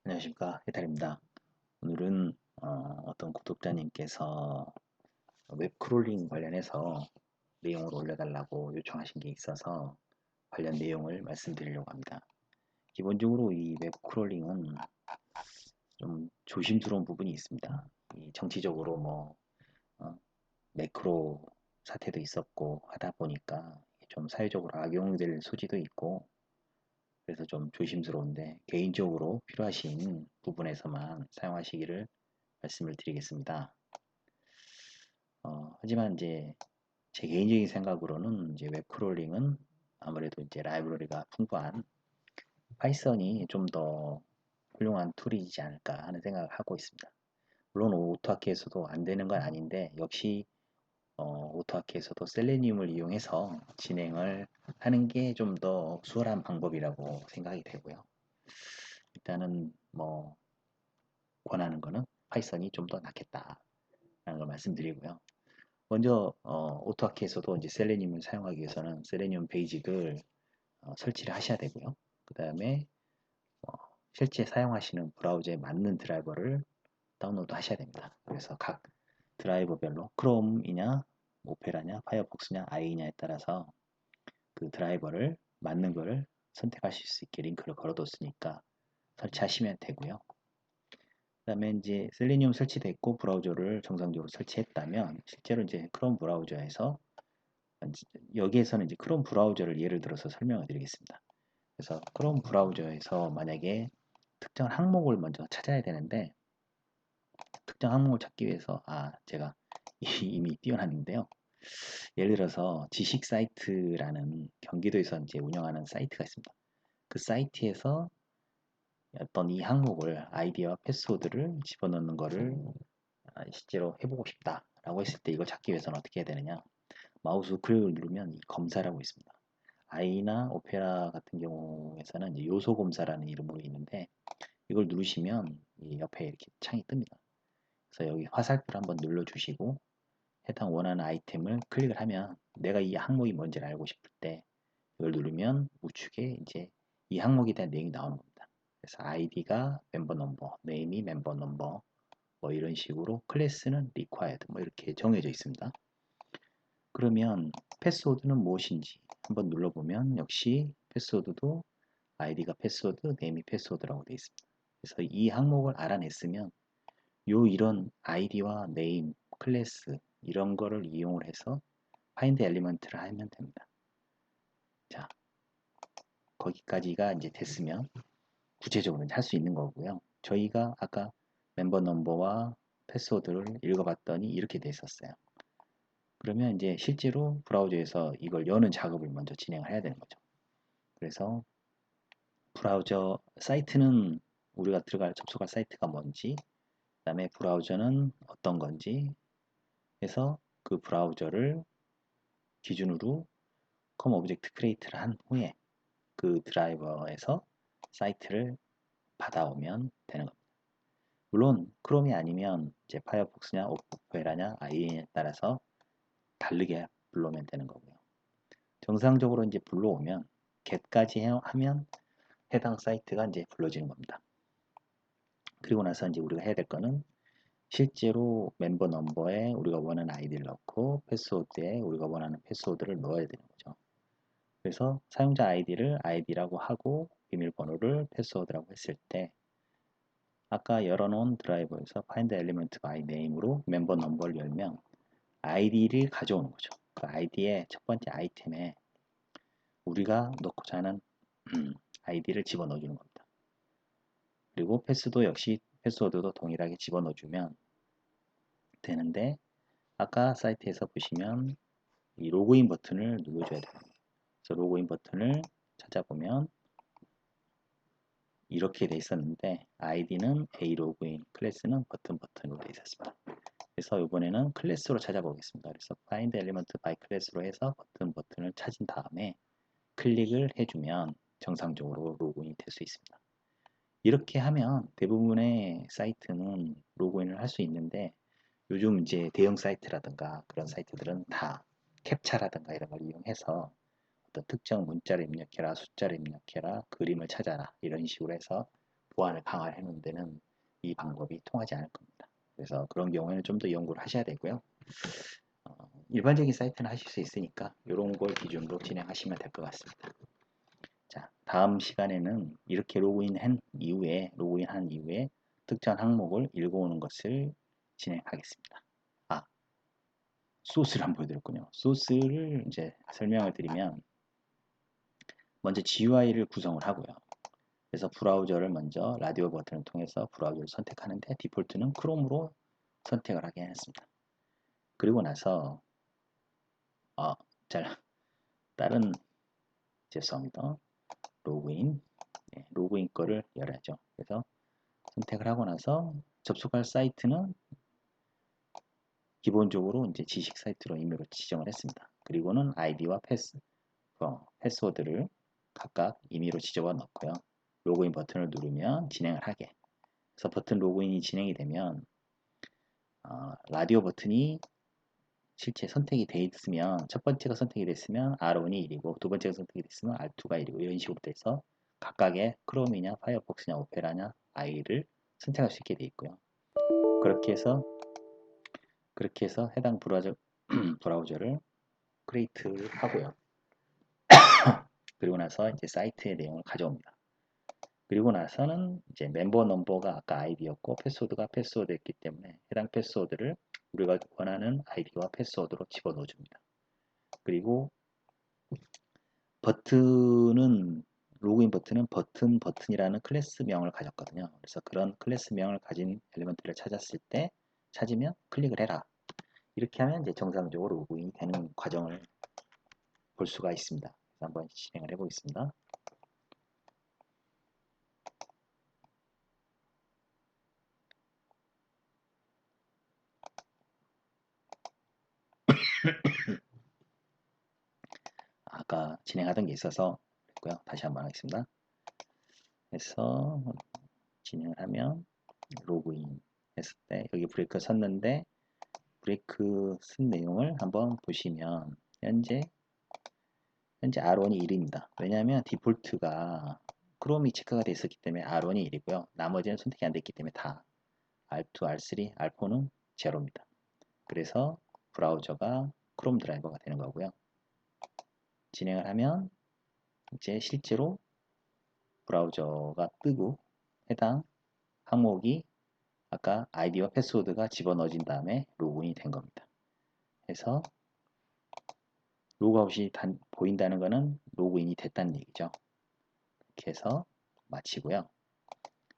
안녕하십니까, 해탈입니다. 오늘은 떤 구독자님께서 웹크롤링 관련해서 내용을 올려달라고 요청하신 게 있어서 관련 내용을 말씀드리려고 합니다. 기본적으로 이 웹크롤링은 좀 조심스러운 부분이 있습니다. 이 정치적으로 어, 매크로 사태도 있었고 하다 보니까 좀 사회적으로 악용될 소지도 있고, 그래서 좀 조심스러운데 개인적으로 필요하신 부분에서만 사용하시기를 말씀을 드리겠습니다. 하지만 이제 제 개인적인 생각으로는 이제 웹크롤링은 아무래도 이제 라이브러리가 풍부한 파이썬이 좀 더 훌륭한 툴이지 않을까 하는 생각을 하고 있습니다. 물론 오토하키에서도 안 되는 건 아닌데, 역시 오토하키에서도 셀레니움을 이용해서 진행을 하는 게 좀 더 수월한 방법이라고 생각이 되고요. 일단은 권하는 거는 파이썬이 좀 더 낫겠다라는 걸 말씀드리고요. 먼저 오토하키에서도 이제 셀레니움을 사용하기 위해서는 셀레니움 베이직을 설치를 하셔야 되고요. 그 다음에 어, 실제 사용하시는 브라우저에 맞는 드라이버를 다운로드 하셔야 됩니다. 그래서 각 드라이버별로 크롬이냐, 오페라냐, 파이어폭스냐, 아이냐에 따라서 그 드라이버를 맞는 거를 선택하실 수 있게 링크를 걸어뒀으니까 설치하시면 되고요. 그 다음에 이제 셀레니움 설치되어 있고 브라우저를 정상적으로 설치했다면 실제로 이제 크롬 브라우저에서 여기에서는 이제 크롬 브라우저를 예를 들어서 설명을 드리겠습니다. 그래서 크롬 브라우저에서 만약에 특정 항목을 먼저 찾아야 되는데, 특정 항목을 찾기 위해서 제가 이미 띄워놨는데요. 예를 들어서 지식 사이트라는 경기도에서 이제 운영하는 사이트가 있습니다. 그 사이트에서 어떤 이 항목을 아이디와 패스워드를 집어넣는 거를 실제로 해보고 싶다라고 했을 때 이걸 찾기 위해서는 어떻게 해야 되느냐? 마우스 우클릭을 누르면 이 검사라고 있습니다. 아이나 오페라 같은 경우에서는 이제 요소 검사라는 이름으로 있는데, 이걸 누르시면 이 옆에 이렇게 창이 뜹니다. 그래서 여기 화살표를 한번 눌러주시고 해당 원하는 아이템을 클릭을 하면 내가 이 항목이 뭔지를 알고 싶을 때 이걸 누르면 우측에 이제 이 항목에 대한 내용이 나오는 겁니다. 그래서 아이디가 멤버 넘버, 네임이 멤버 넘버, 이런 식으로 클래스는 required 이렇게 정해져 있습니다. 그러면 패스워드는 무엇인지 한번 눌러보면 역시 패스워드도 아이디가 패스워드, 네임이 패스워드라고 되어 있습니다. 그래서 이 항목을 알아냈으면 이런 아이디와 네임, 클래스 이런 거를 이용을 해서 파인드 엘리먼트를 하면 됩니다. 자, 거기까지가 이제 됐으면 구체적으로 할 수 있는 거고요. 저희가 아까 멤버 넘버와 패스워드를 읽어봤더니 이렇게 돼 있었어요. 그러면 이제 실제로 브라우저에서 이걸 여는 작업을 먼저 진행을 해야 되는 거죠. 그래서 브라우저 사이트는 우리가 접속할 사이트가 뭔지, 그 다음에 브라우저는 어떤 건지 해서 그 브라우저를 기준으로 컴 오브젝트 크리에이트를 한 후에 그 드라이버에서 사이트를 받아오면 되는 겁니다. 물론 크롬이 아니면 이제 파이어폭스냐 오페라냐 아이엔에 따라서 다르게 불러오면 되는 거고요. 정상적으로 이제 불러오면 get까지 하면 해당 사이트가 이제 불러지는 겁니다. 그리고 나서 이제 우리가 해야 될 거는 실제로 멤버 넘버에 우리가 원하는 아이디를 넣고 패스워드에 우리가 원하는 패스워드를 넣어야 되는 거죠. 그래서 사용자 아이디를 아이디라고 하고 비밀번호를 패스워드라고 했을 때 아까 열어놓은 드라이버에서 find element by name으로 멤버 넘버를 열면 아이디를 가져오는 거죠. 그 아이디의 첫 번째 아이템에 우리가 넣고자 하는 아이디를 집어넣어 주는 겁니다. 그리고 패스도 역시 패스워드도 동일하게 집어넣어 주면 되는데, 아까 사이트에서 보시면 이 로그인 버튼을 눌러줘야 됩니다. 그래서 로그인 버튼을 찾아보면 이렇게 돼 있었는데 아이디는 A 로그인, 클래스는 버튼으로 돼 있었습니다. 그래서 이번에는 클래스로 찾아보겠습니다. 그래서 find element by class로 해서 버튼을 찾은 다음에 클릭을 해주면 정상적으로 로그인이 될 수 있습니다. 이렇게 하면 대부분의 사이트는 로그인을 할 수 있는데, 요즘 이제 대형 사이트라든가 그런 사이트들은 다 캡차라든가 이런 걸 이용해서 어떤 특정 문자를 입력해라, 숫자를 입력해라, 그림을 찾아라 이런 식으로 해서 보안을 강화해 놓은 데는 이 방법이 통하지 않을 겁니다. 그래서 그런 경우에는 좀 더 연구를 하셔야 되고요. 일반적인 사이트는 하실 수 있으니까 이런 걸 기준으로 진행하시면 될 것 같습니다. 자, 다음 시간에는 이렇게 로그인한 이후에 특정 항목을 읽어오는 것을 진행하겠습니다. 아, 소스를 한번 보여드렸군요. 소스를 이제 설명을 드리면 먼저 GUI를 구성을 하고요. 그래서 브라우저를 먼저 라디오 버튼을 통해서 브라우저를 선택하는데 디폴트는 크롬으로 선택을 하게 했습니다. 그리고 나서 잘 다른 죄송합니다. 로그인 로그인 거를 열어야죠. 그래서 선택을 하고 나서 접속할 사이트는 기본적으로 이제 지식 사이트로 임의로 지정을 했습니다. 그리고는 아이디와 패스워드를 각각 임의로 지정해 넣고요. 로그인 버튼을 누르면 진행을 하게. 그래서 버튼 로그인이 진행이 되면 라디오 버튼이 실제 선택이 돼 있으면 첫 번째가 선택이 됐으면 R1이 1이고 두 번째가 선택이 됐으면 R2가 1이고 이런 식으로 돼서 각각의 크롬이냐 파이어폭스냐 오페라냐 I를 선택할 수 있게 되어 있고요. 그렇게 해서 해당 브라우저를 크리에이트를 하고요. 그리고 나서 이제 사이트의 내용을 가져옵니다. 그리고 나서는 이제 멤버 넘버가 아까 아이디였고 패스워드가 패스워드였기 때문에 해당 패스워드를 우리가 원하는 아이디와 패스워드로 집어넣어 줍니다. 그리고 로그인 버튼은 버튼이라는 클래스명을 가졌거든요. 그래서 그런 클래스명을 가진 엘리먼트를 찾으면 클릭을 해라. 이렇게 하면 이제 정상적으로 로그인이 되는 과정을 볼 수가 있습니다. 한번 진행을 해보겠습니다. 아까 진행하던 게 있어서 그랬고요. 다시 한번 하겠습니다. 그래서 진행을 하면 로그인 했을 때 여기 브레이크 섰는데 브레이크 쓴 내용을 한번 보시면 현재 R1이 1입니다. 왜냐하면 디폴트가 크롬이 체크가 되어 있었기 때문에 R1이 1이고요. 나머지는 선택이 안 됐기 때문에 다 R2, R3, R4는 제로입니다. 그래서 브라우저가 크롬 드라이버가 되는 거고요. 진행을 하면 이제 실제로 브라우저가 뜨고 해당 항목이 아까 아이디와 패스워드가 집어넣어진 다음에 로그인이 된 겁니다. 그래서 로그아웃이 보인다는 것은 로그인이 됐다는 얘기죠. 이렇게 해서 마치고요.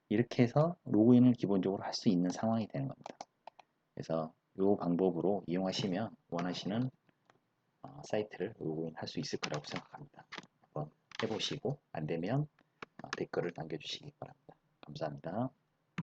이렇게 해서 로그인을 기본적으로 할 수 있는 상황이 되는 겁니다. 그래서 이 방법으로 이용하시면 원하시는 사이트를 로그인 할 수 있을 거라고 생각합니다. 한번 해보시고 안되면 댓글을 남겨주시기 바랍니다. 감사합니다.